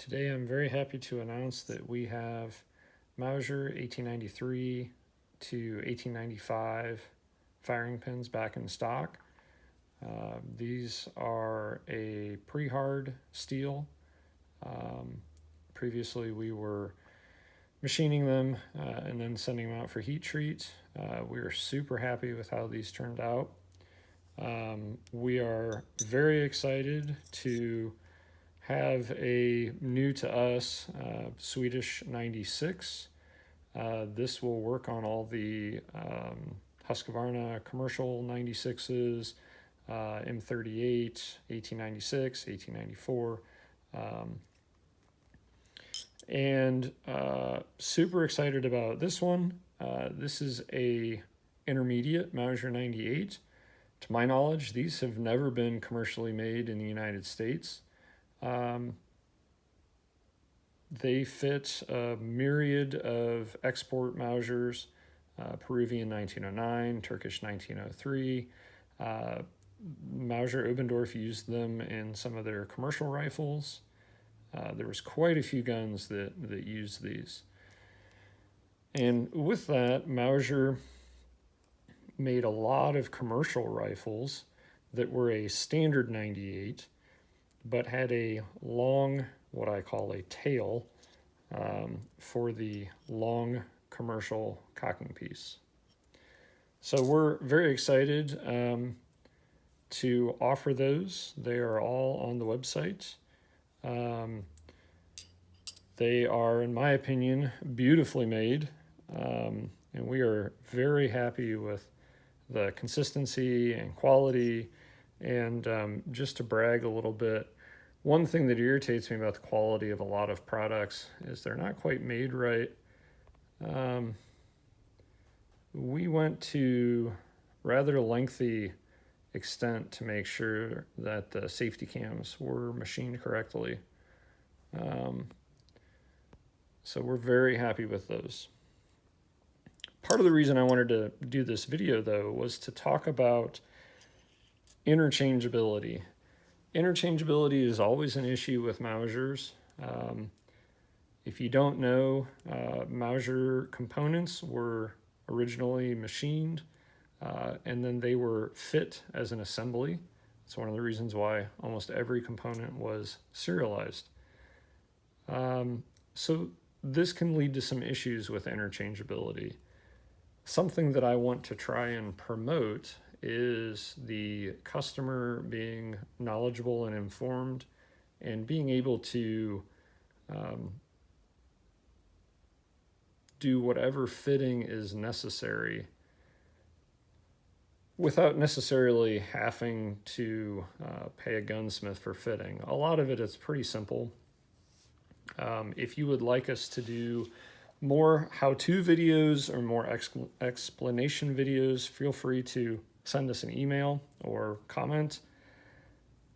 Today I'm very happy to announce that we have Mauser 1893 to 1895 firing pins back in stock. These are a pre-hard steel. Previously we were machining them and then sending them out for heat treat. We are super happy with how these turned out. We are very excited to have a new to us Swedish 96. This will work on all the Husqvarna commercial 96s, M38, 1896, 1894. And super excited about this one. This is a intermediate Mauser 98. To my knowledge, these have never been commercially made in the United States. They fit a myriad of export Mausers, Peruvian 1909, Turkish 1903. Mauser Obendorf used them in some of their commercial rifles. There was quite a few guns that used these. And with that, Mauser made a lot of commercial rifles that were a standard 98, but had a long, what I call a tail, for the long commercial cocking piece. So we're very excited to offer those. They are all on the website. They are, in my opinion, beautifully made, and we are very happy with the consistency and quality. And just to brag a little bit, one thing that irritates me about the quality of a lot of products is they're not quite made right. We went to rather lengthy extent to make sure that the safety cams were machined correctly. So we're very happy with those. Part of the reason I wanted to do this video, though, was to talk about interchangeability. Interchangeability is always an issue with Mausers. If you don't know, Mauser components were originally machined and then they were fit as an assembly. It's one of the reasons why almost every component was serialized. So this can lead to some issues with interchangeability. Something that I want to try and promote is the customer being knowledgeable and informed and being able to do whatever fitting is necessary without necessarily having to pay a gunsmith for fitting. A lot of it is pretty simple. If you would like us to do more how-to videos or more explanation videos, feel free to send us an email or comment.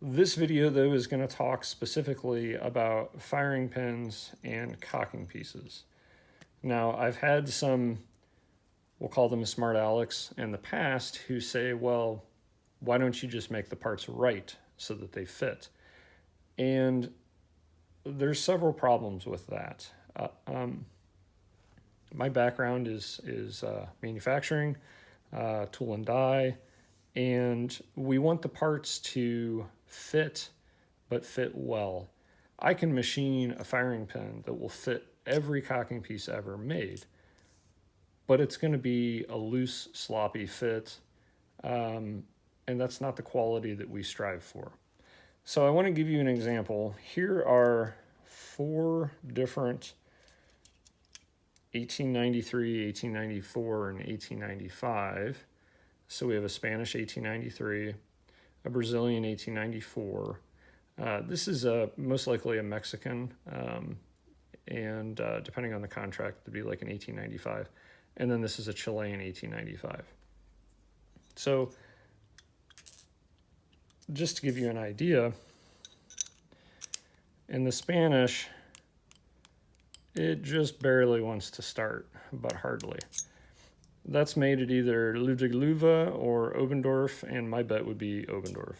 This video, though, is going to talk specifically about firing pins and cocking pieces. Now, I've had some, we'll call them smart Alecs, in the past who say, well, why don't you just make the parts right so that they fit? And there's several problems with that. My background is manufacturing, tool and die, and we want the parts to fit, but fit well. I can machine a firing pin that will fit every cocking piece ever made, but it's going to be a loose, sloppy fit, and that's not the quality that we strive for. So I want to give you an example. Here are 4 different 1893, 1894, and 1895. So we have a Spanish 1893, a Brazilian 1894. This is most likely a Mexican, and depending on the contract, it'd be like an 1895. And then this is a Chilean 1895. So just to give you an idea, in the Spanish, it just barely wants to start, but hardly. That's made at either Ludwig or Obendorf, and my bet would be Obendorf.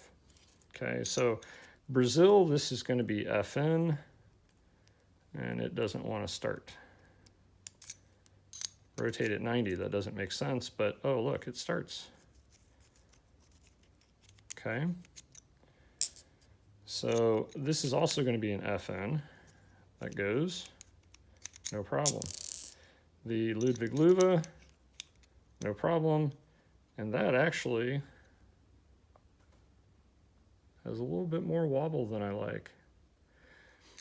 Okay, so Brazil, this is going to be FN. and it doesn't want to start. Rotate it 90, that doesn't make sense, but oh look, it starts. Okay. So this is also going to be an FN. That goes, no problem. The Ludwig Luva, no problem. And that actually has a little bit more wobble than I like.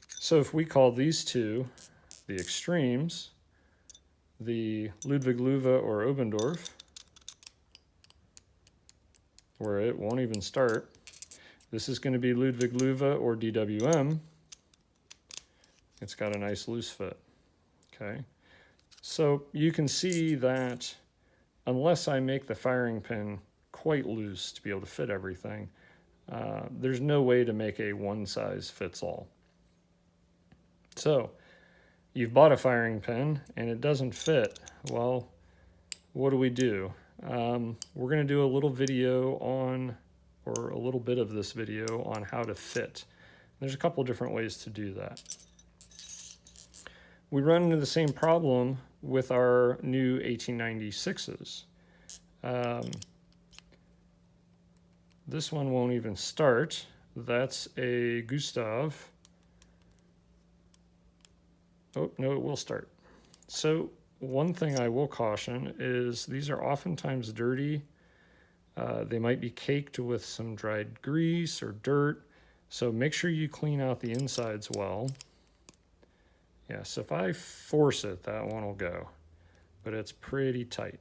So if we call these two the extremes, the Ludwig Luva or Obendorf, where it won't even start. This is going to be Ludwig Luva or DWM. It's got a nice loose fit. Okay. So you can see that unless I make the firing pin quite loose to be able to fit everything, there's no way to make a one size fits all. So you've bought a firing pin and it doesn't fit. Well, what do? We're going to do a little video on, or a little bit of this video on how to fit. There's a couple different ways to do that. We run into the same problem with our new 1896s. This one won't even start. That's a Gustav. Oh, no, it will start. So one thing I will caution is these are oftentimes dirty. They might be caked with some dried grease or dirt. So make sure you clean out the insides well. Yeah, so if I force it, that one will go, but it's pretty tight.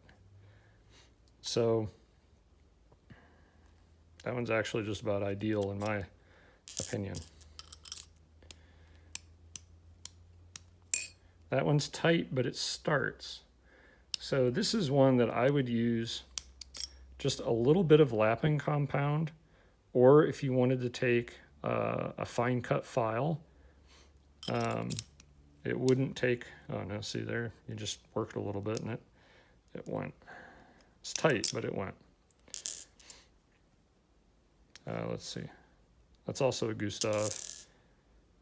So that one's actually just about ideal in my opinion. That one's tight, but it starts. So this is one that I would use just a little bit of lapping compound, or if you wanted to take a fine cut file, it wouldn't take, oh no, see there, you just worked a little bit and it went. It's tight, but it went. Let's see. That's also a Gustav.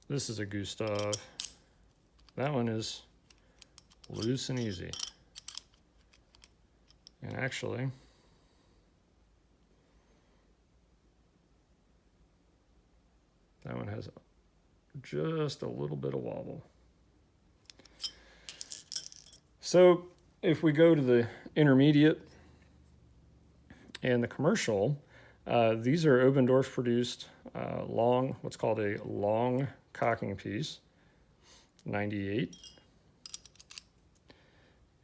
This is a Gustav. That one is loose and easy. And actually, that one has just a little bit of wobble. So if we go to the intermediate and the commercial, these are Obendorf produced long, what's called a long cocking piece, 98.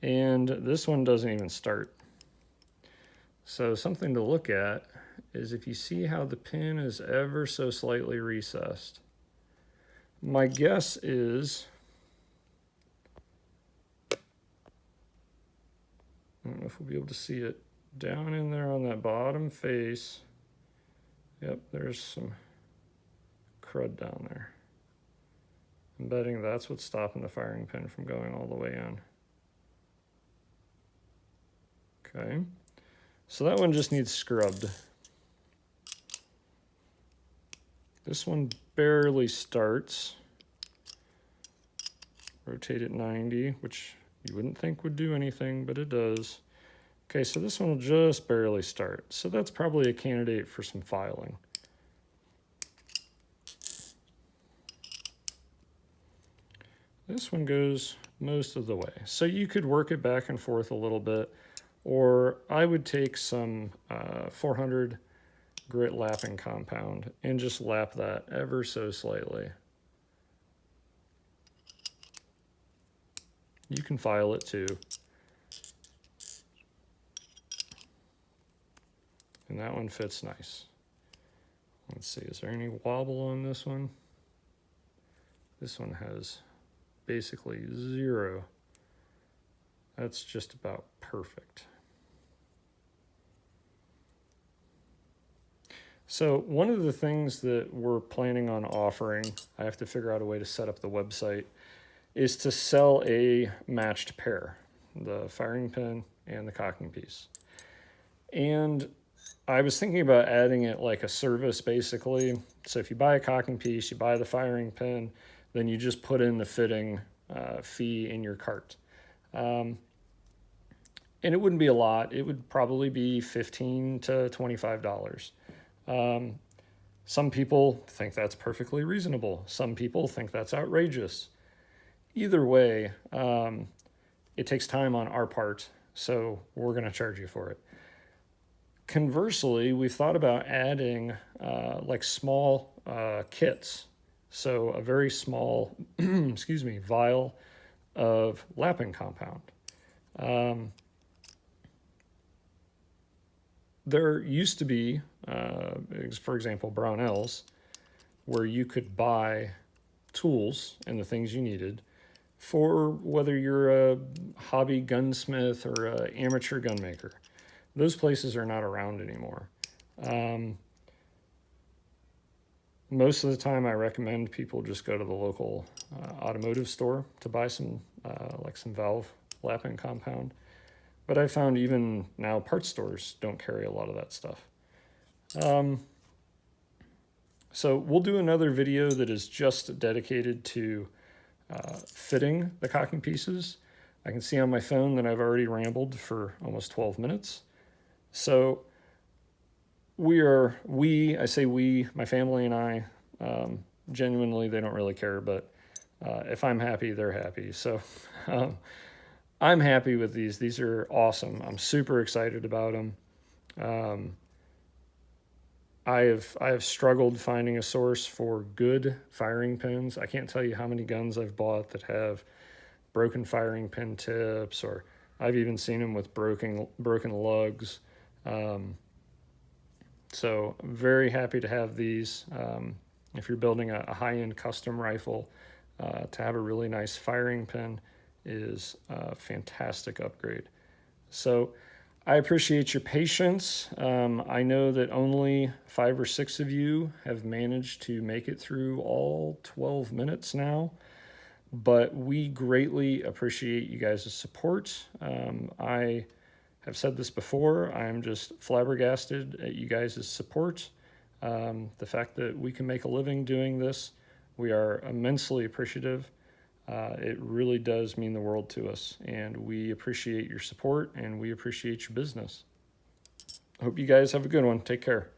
And this one doesn't even start. So something to look at is if you see how the pin is ever so slightly recessed. My guess is, I don't know if we'll be able to see it, down in there on that bottom face. Yep, there's some crud down there. I'm betting that's what's stopping the firing pin from going all the way in. Okay, so that one just needs scrubbed. This one barely starts. Rotate it 90, which you wouldn't think would do anything, but it does. Okay, so this one will just barely start. So that's probably a candidate for some filing. This one goes most of the way. So you could work it back and forth a little bit, or I would take some 400 grit lapping compound and just lap that ever so slightly. You can file it too. And that one fits nice. Let's see, is there any wobble on this one? This one has basically zero. That's just about perfect. So one of the things that we're planning on offering, I have to figure out a way to set up the website, is to sell a matched pair, the firing pin and the cocking piece. And I was thinking about adding it like a service basically. So if you buy a cocking piece, you buy the firing pin, then you just put in the fitting fee in your cart. And it wouldn't be a lot. It would probably be $15 to $25. Some people think that's perfectly reasonable. Some people think that's outrageous. Either way, it takes time on our part, so we're going to charge you for it. Conversely, we've thought about adding like small kits. So a very small, vial of lapping compound. There used to be, for example, Brownells, where you could buy tools and the things you needed for whether you're a hobby gunsmith or an amateur gunmaker. Those places are not around anymore. Most of the time, I recommend people just go to the local automotive store to buy some valve lapping compound. But I found even now parts stores don't carry a lot of that stuff. So we'll do another video that is just dedicated to fitting the cocking pieces. I can see on my phone that I've already rambled for almost 12 minutes. So I say we, my family and I, genuinely, they don't really care, but if I'm happy, they're happy. So I'm happy with these. These are awesome. I'm super excited about them. I have struggled finding a source for good firing pins. I can't tell you how many guns I've bought that have broken firing pin tips, or I've even seen them with broken lugs. So I'm very happy to have these. If you're building a high-end custom rifle, to have a really nice firing pin is a fantastic upgrade. So I appreciate your patience. I know that only 5 or 6 of you have managed to make it through all 12 minutes now, but we greatly appreciate you guys' support. I have said this before, I'm just flabbergasted at you guys' support. The fact that we can make a living doing this, we are immensely appreciative. It really does mean the world to us, and we appreciate your support and we appreciate your business. Hope you guys have a good one. Take care.